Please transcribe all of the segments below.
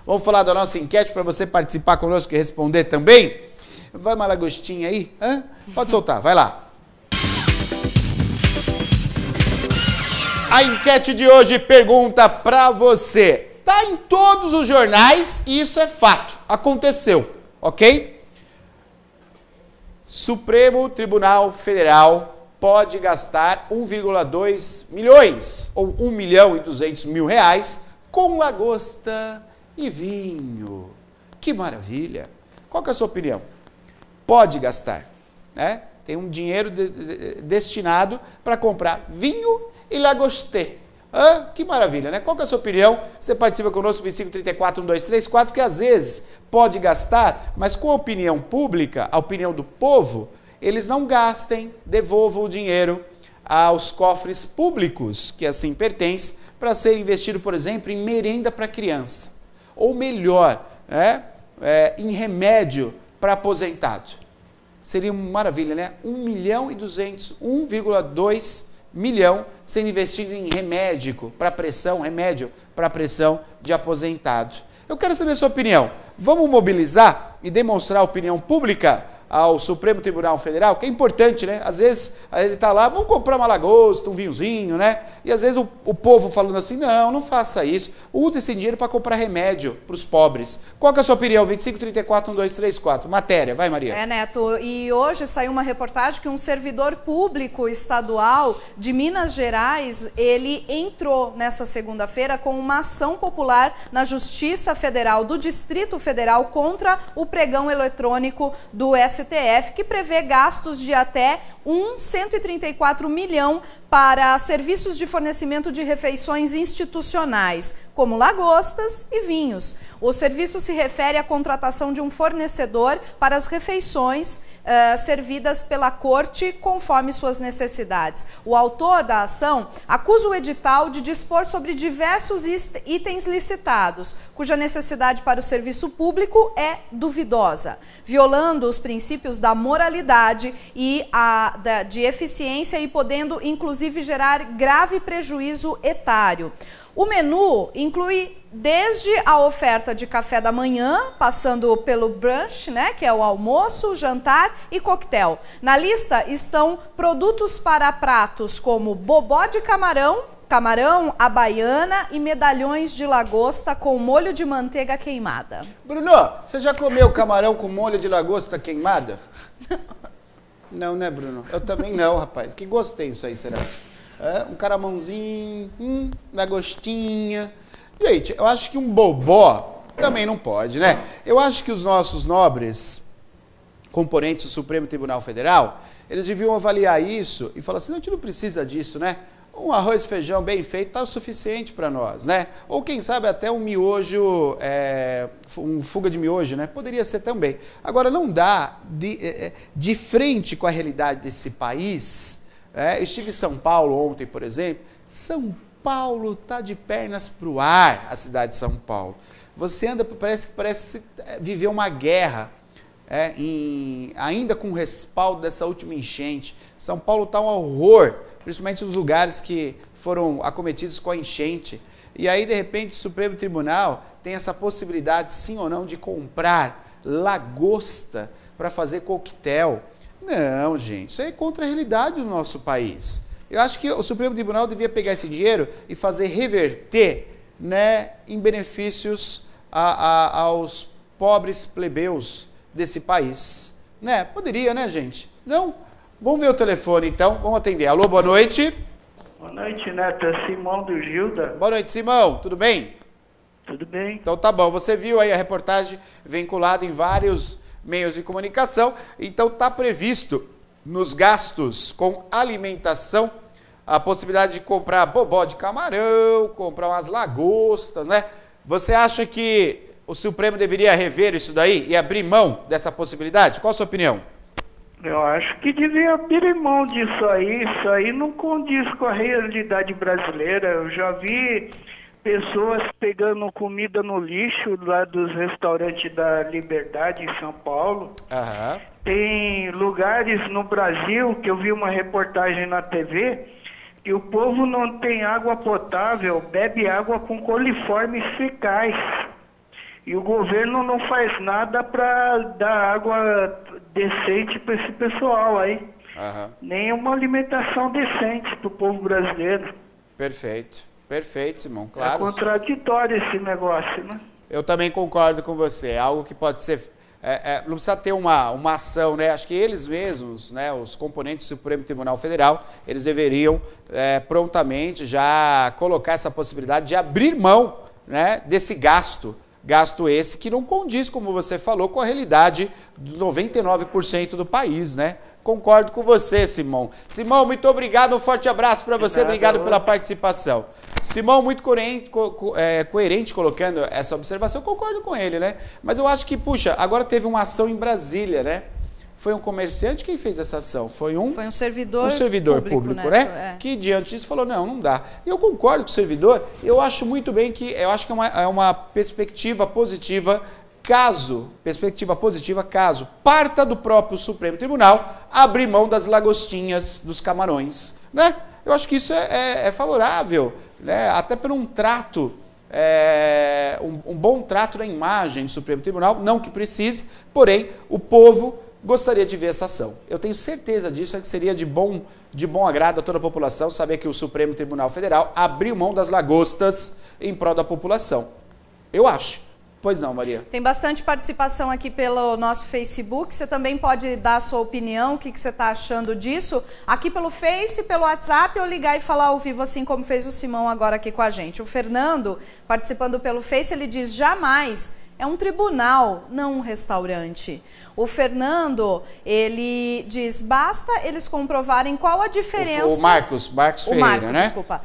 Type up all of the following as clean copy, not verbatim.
Vamos falar da nossa enquete para você participar conosco e responder também? Vai uma lagostinha aí? Hã? Pode soltar, vai lá. A enquete de hoje pergunta para você. Tá em todos os jornais e isso é fato. Aconteceu, ok? Supremo Tribunal Federal pode gastar 1,2 milhões ou 1.200.000 reais com lagosta e vinho. Que maravilha! Qual que é a sua opinião? Pode gastar, né? Tem um dinheiro destinado para comprar vinho e lagostê. Que maravilha, né? Qual que é a sua opinião? Você participa conosco, 2534-1234, porque às vezes pode gastar, mas com a opinião pública, a opinião do povo, eles não gastem, devolvam o dinheiro aos cofres públicos, que assim pertence, para ser investido, por exemplo, em merenda para criança. Ou melhor, né? Em remédio para aposentado. Seria uma maravilha, né? 1.200.000, 1,2 milhão sendo investido em remédio para pressão de aposentado. Eu quero saber a sua opinião. Vamos mobilizar e demonstrar a opinião pública ao Supremo Tribunal Federal, que é importante, né? Às vezes ele está lá, vamos comprar uma lagosta, um vinhozinho, né? E às vezes o povo falando assim, não faça isso. Use esse dinheiro para comprar remédio para os pobres. Qual que é a sua opinião? 2534-1234. Matéria, vai Maria. Neto, e hoje saiu uma reportagem que um servidor público estadual de Minas Gerais, ele entrou nessa segunda-feira com uma ação popular na Justiça Federal do Distrito Federal contra o pregão eletrônico do STF, que prevê gastos de até 134 milhão para serviços de fornecimento de refeições institucionais, como lagostas e vinhos. O serviço se refere à contratação de um fornecedor para as refeições servidas pela corte conforme suas necessidades. O autor da ação acusa o edital de dispor sobre diversos itens licitados, cuja necessidade para o serviço público é duvidosa, violando os princípios da moralidade e de eficiência e podendo, inclusive, gerar grave prejuízo etário. O menu inclui desde a oferta de café da manhã, passando pelo brunch, né, que é o almoço, jantar e coquetel. Na lista estão produtos para pratos como bobó de camarão, à baiana e medalhões de lagosta com molho de manteiga queimada. Bruno, você já comeu camarão com molho de lagosta queimada? Não, né, Bruno? Eu também não, rapaz. Que gostei isso aí, será? Um caramãozinho, lagostinha. Gente, eu acho que um bobó também não pode, né? Eu acho que os nossos nobres componentes do Supremo Tribunal Federal, eles deviam avaliar isso e falar assim, não, a gente não precisa disso, né? Um arroz e feijão bem feito está o suficiente para nós, né? Ou quem sabe até um miojo, um fuga de miojo, né? Poderia ser também. Agora, não dá de frente com a realidade desse país. Eu estive em São Paulo ontem, por exemplo. São Paulo está de pernas para o ar, a cidade de São Paulo. Você anda, parece viver uma guerra, ainda com o respaldo dessa última enchente. São Paulo está um horror, principalmente nos lugares que foram acometidos com a enchente. E aí, de repente, o Supremo Tribunal tem essa possibilidade, sim ou não, de comprar lagosta para fazer coquetel. Não, gente, isso é contra a realidade do nosso país. Eu acho que o Supremo Tribunal devia pegar esse dinheiro e fazer reverter, né, em benefícios aos pobres plebeus desse país. Né? Poderia, né, gente? Não? Vamos ver o telefone, então. Vamos atender. Alô, boa noite. Boa noite, Neto. É Simão do Gilda. Boa noite, Simão. Tudo bem? Tudo bem. Então tá bom. Você viu aí a reportagem vinculada em vários meios de comunicação. Então está previsto nos gastos com alimentação a possibilidade de comprar bobó de camarão, comprar umas lagostas, né? Você acha que o Supremo deveria rever isso daí e abrir mão dessa possibilidade? Qual a sua opinião? Eu acho que devia abrir mão disso aí. Isso aí não condiz com a realidade brasileira. Eu já vi pessoas pegando comida no lixo lá dos restaurantes da Liberdade em São Paulo. Aham. Tem lugares no Brasil que eu vi uma reportagem na TV que o povo não tem água potável, bebe água com coliformes fecais. E o governo não faz nada para dar água decente para esse pessoal aí. Nem uma alimentação decente para o povo brasileiro. Perfeito. Perfeito, Simão. Claro. É contraditório esse negócio, né? Eu também concordo com você. É algo que pode ser... não precisa ter uma ação, né? Acho que eles mesmos, né, os componentes do Supremo Tribunal Federal, eles deveriam prontamente já colocar essa possibilidade de abrir mão, né, desse gasto esse que não condiz, como você falou, com a realidade dos 99% do país, né? Concordo com você, Simão. Simão, muito obrigado, um forte abraço para você, obrigado pela participação. Simão, muito coerente colocando essa observação, eu concordo com ele, né? Mas eu acho que, puxa, agora teve uma ação em Brasília, né? Foi um comerciante quem fez essa ação? Foi um servidor público, né? Que diante disso falou, não dá. E eu concordo com o servidor, eu acho muito bem que, eu acho que é uma perspectiva positiva, caso parta do próprio Supremo Tribunal abrir mão das lagostinhas dos camarões, né? Eu acho que isso é favorável, né? Até por um trato, um bom trato na imagem do Supremo Tribunal, não que precise, porém o povo gostaria de ver essa ação. Eu tenho certeza disso, que seria de bom agrado a toda a população saber que o Supremo Tribunal Federal abriu mão das lagostas em prol da população. Eu acho. Pois não, Maria. Tem bastante participação aqui pelo nosso Facebook. Você também pode dar a sua opinião, o que você está achando disso, aqui pelo Face, pelo WhatsApp, ou ligar e falar ao vivo, assim como fez o Simão agora aqui com a gente. O Fernando, participando pelo Face, ele diz, jamais, é um tribunal, não um restaurante. O Fernando, ele diz, basta eles comprovarem qual a diferença... O Marcos Ferreira, né? Desculpa.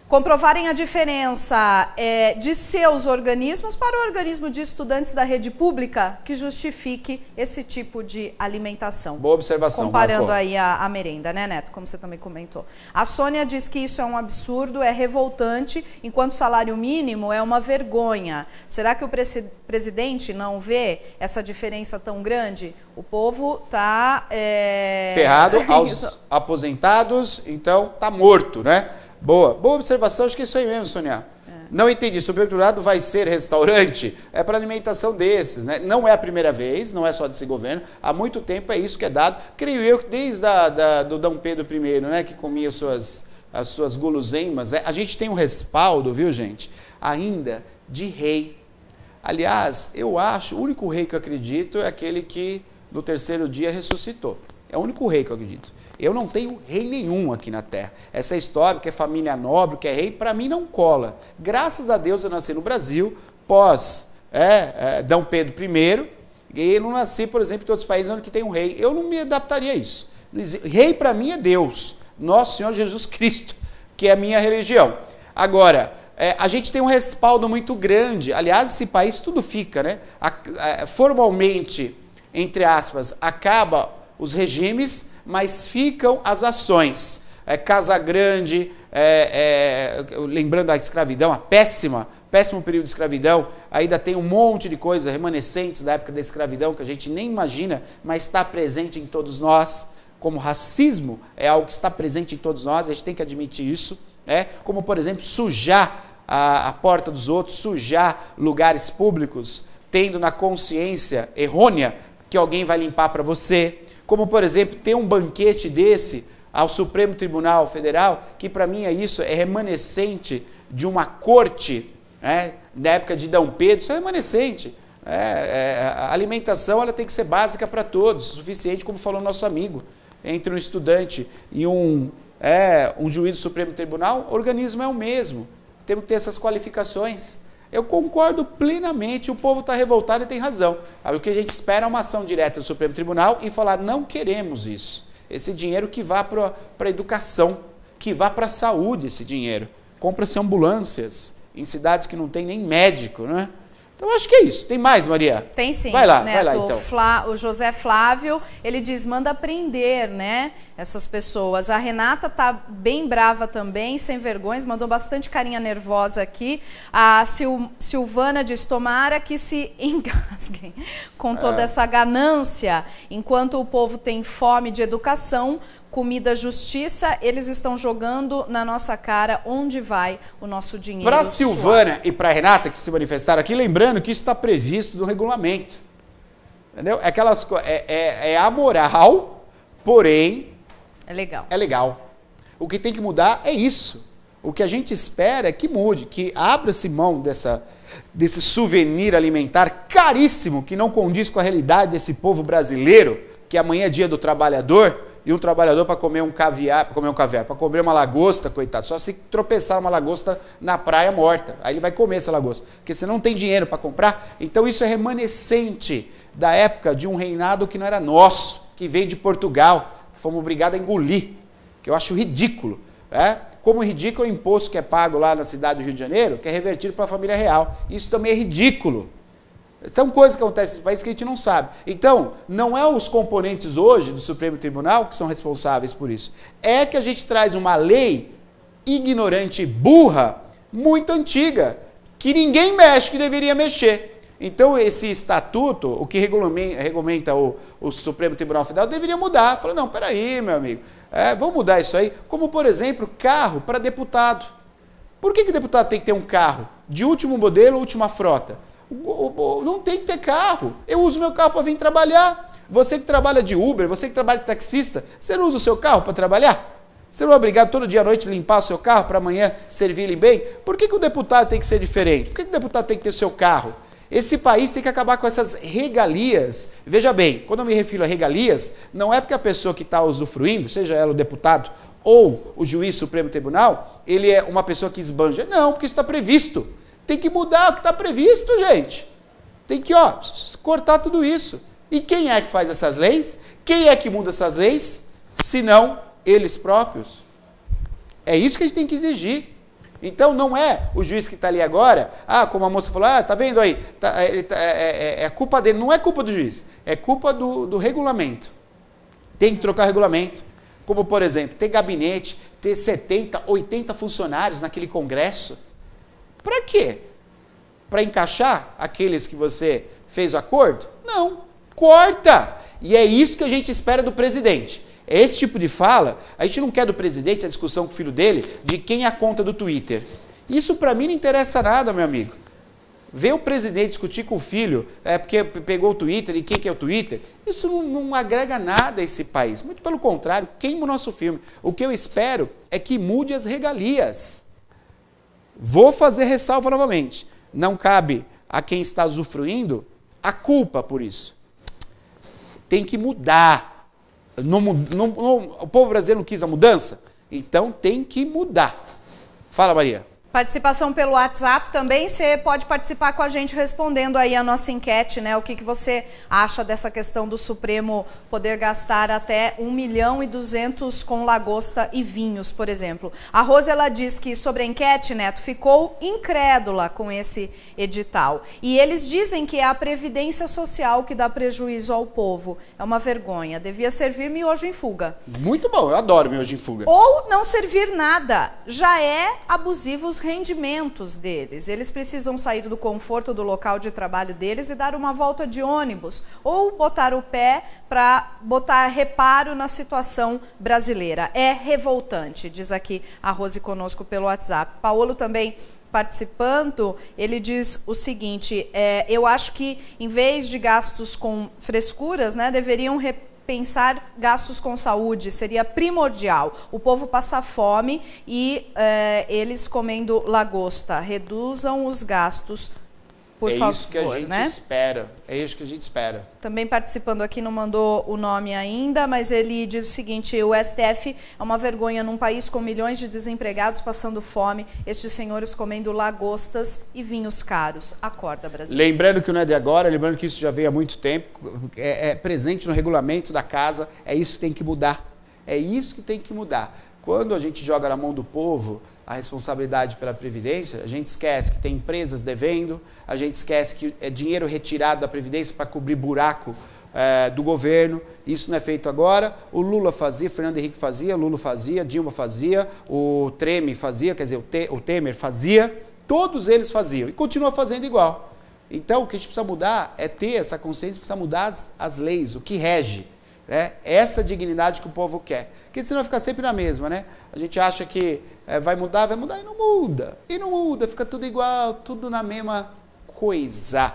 Comprovarem a diferença de seus organismos para o organismo de estudantes da rede pública que justifique esse tipo de alimentação. Boa observação, comparando Marco. aí a merenda, né, Neto? Como você também comentou. A Sônia diz que isso é um absurdo, é revoltante, enquanto o salário mínimo é uma vergonha. Será que o presidente não vê essa diferença tão grande? O povo está... ferrado, aos aposentados, então está morto, né? Boa observação, acho que é isso aí mesmo, Sônia. Não entendi, Supremo Tribunal vai ser restaurante? É para alimentação desses, né? Não é a primeira vez, não é só desse governo, há muito tempo é isso que é dado. Creio eu que desde do Dom Pedro I, né, que comia as suas guloseimas, a gente tem um respaldo, viu, gente, ainda de rei. Aliás, eu acho, o único rei que eu acredito é aquele que no terceiro dia ressuscitou. É o único rei que eu acredito. Eu não tenho rei nenhum aqui na Terra. Essa história que é família nobre, que é rei, para mim não cola. Graças a Deus eu nasci no Brasil, pós Dom Pedro I, e eu não nasci, por exemplo, em outros países onde tem um rei. Eu não me adaptaria a isso. Rei para mim é Deus, Nosso Senhor Jesus Cristo, que é a minha religião. Agora, a gente tem um respaldo muito grande. Aliás, esse país tudo fica, né? Formalmente, entre aspas, acaba os regimes, mas ficam as ações. Casa Grande, lembrando a escravidão, péssimo período de escravidão, ainda tem um monte de coisa remanescentes da época da escravidão que a gente nem imagina, mas está presente em todos nós, como racismo é algo que está presente em todos nós, a gente tem que admitir isso, como, por exemplo, sujar a porta dos outros, sujar lugares públicos, tendo na consciência errônea que alguém vai limpar para você, como, por exemplo, ter um banquete desse ao Supremo Tribunal Federal, que para mim é remanescente de uma corte, da época de Dom Pedro, isso é remanescente. A alimentação ela tem que ser básica para todos, suficiente, como falou nosso amigo, entre um estudante e um juiz do Supremo Tribunal, o organismo é o mesmo, temos que ter essas qualificações. Eu concordo plenamente, o povo está revoltado e tem razão. O que a gente espera é uma ação direta do Supremo Tribunal e falar, não queremos isso. Esse dinheiro que vá para a educação, que vá para a saúde esse dinheiro. Compra-se ambulâncias em cidades que não tem nem médico, né? Então, acho que é isso. Tem mais, Maria? Tem sim. Vai lá, Neto, então. O José Flávio, ele diz, manda prender, né, essas pessoas. A Renata tá bem brava também, sem vergonhas, mandou bastante carinha nervosa aqui. A Silvana diz, tomara que se engasguem com toda essa ganância, enquanto o povo tem fome de educação, comida justiça, eles estão jogando na nossa cara onde vai o nosso dinheiro. Para a Silvana e para a Renata, que se manifestaram aqui, lembrando que isso está previsto no regulamento. Entendeu? É amoral, porém... É legal. É legal. O que tem que mudar é isso. O que a gente espera é que mude, que abra-se mão desse souvenir alimentar caríssimo, que não condiz com a realidade desse povo brasileiro, que amanhã é dia do trabalhador, e um trabalhador para comer um caviar, para comer uma lagosta, coitado, só se tropeçar uma lagosta na praia morta, aí ele vai comer essa lagosta, porque você não tem dinheiro para comprar. Então isso é remanescente da época de um reinado que não era nosso, que veio de Portugal, que fomos obrigados a engolir, que eu acho ridículo, como ridículo é o imposto que é pago lá na cidade do Rio de Janeiro, que é revertido para a família real. Isso também é ridículo. São coisas que acontecem nesse país que a gente não sabe. Então, não é os componentes hoje do Supremo Tribunal que são responsáveis por isso. É que a gente traz uma lei ignorante e burra, muito antiga, que ninguém mexe, que deveria mexer. Então, esse estatuto, o que regulamenta o Supremo Tribunal Federal, deveria mudar. Fala, não, peraí, meu amigo, vamos mudar isso aí. Como, por exemplo, carro para deputado. Por que deputado tem que ter um carro de último modelo, última frota? Não tem que ter carro. Eu uso meu carro para vir trabalhar. Você que trabalha de Uber, você que trabalha de taxista, você não usa o seu carro para trabalhar? Você não é obrigado todo dia à noite limpar o seu carro para amanhã servir ele bem? Por que o deputado tem que ser diferente? Por que o deputado tem que ter seu carro? Esse país tem que acabar com essas regalias. Veja bem, quando eu me refiro a regalias, não é porque a pessoa que está usufruindo, seja ela o deputado ou o juiz Supremo Tribunal, ele é uma pessoa que esbanja. Não, porque isso está previsto. Tem que mudar o que está previsto, gente. Tem que, cortar tudo isso. E quem é que faz essas leis? Quem é que muda essas leis? Se não eles próprios. É isso que a gente tem que exigir. Então não é o juiz que está ali agora, como a moça falou, tá vendo aí, é culpa dele. Não é culpa do juiz, é culpa do regulamento. Tem que trocar o regulamento. Como, por exemplo, ter gabinete, ter 70, 80 funcionários naquele congresso. Para quê? Para encaixar aqueles que você fez o acordo? Não. Corta! E é isso que a gente espera do presidente. Esse tipo de fala, a gente não quer do presidente a discussão com o filho dele de quem é a conta do Twitter. Isso para mim não interessa nada, meu amigo. Ver o presidente discutir com o filho, porque pegou o Twitter e quem que é o Twitter, isso não agrega nada a esse país. Muito pelo contrário, queima o nosso filme. O que eu espero é que mude as regalias. Vou fazer ressalva novamente. Não cabe a quem está usufruindo a culpa por isso. Tem que mudar. O povo brasileiro não quis a mudança? Então tem que mudar. Fala, Maria. Participação pelo WhatsApp também, você pode participar com a gente respondendo aí a nossa enquete, né? O que você acha dessa questão do Supremo poder gastar até 1.200.000 com lagosta e vinhos, por exemplo. A Rose, ela diz que sobre a enquete, Neto, ficou incrédula com esse edital. E eles dizem que é a Previdência Social que dá prejuízo ao povo. É uma vergonha. Devia servir miojo em fuga. Muito bom, eu adoro miojo em fuga. Ou não servir nada. Já é abusivo os rendimentos deles. Eles precisam sair do conforto do local de trabalho deles e dar uma volta de ônibus ou botar o pé para botar reparo na situação brasileira. É revoltante, diz aqui a Rose conosco pelo WhatsApp. Paulo também participando, ele diz o seguinte, eu acho que em vez de gastos com frescuras, né, deveriam pensar gastos com saúde, seria primordial. O povo passa fome e eles comendo lagosta. Reduzam os gastos, por favor. É isso que a gente espera. É isso que a gente espera. Também participando aqui, não mandou o nome ainda, mas ele diz o seguinte, o STF é uma vergonha num país com milhões de desempregados passando fome, estes senhores comendo lagostas e vinhos caros. Acorda, Brasil. Lembrando que não é de agora, lembrando que isso já veio há muito tempo, é presente no regulamento da casa, é isso que tem que mudar. É isso que tem que mudar. Quando a gente joga na mão do povo a responsabilidade pela Previdência, a gente esquece que tem empresas devendo, a gente esquece que é dinheiro retirado da Previdência para cobrir buraco do governo. Isso não é feito agora. O Lula fazia, Fernando Henrique fazia, Lula fazia, Dilma fazia, o Temer fazia, quer dizer, o Temer fazia, todos eles faziam e continua fazendo igual. Então, o que a gente precisa mudar é ter essa consciência, precisa mudar as leis, o que rege. né? Essa dignidade que o povo quer. Porque senão fica sempre na mesma, né? A gente acha que vai mudar e não muda. E não muda, fica tudo igual, tudo na mesma coisa.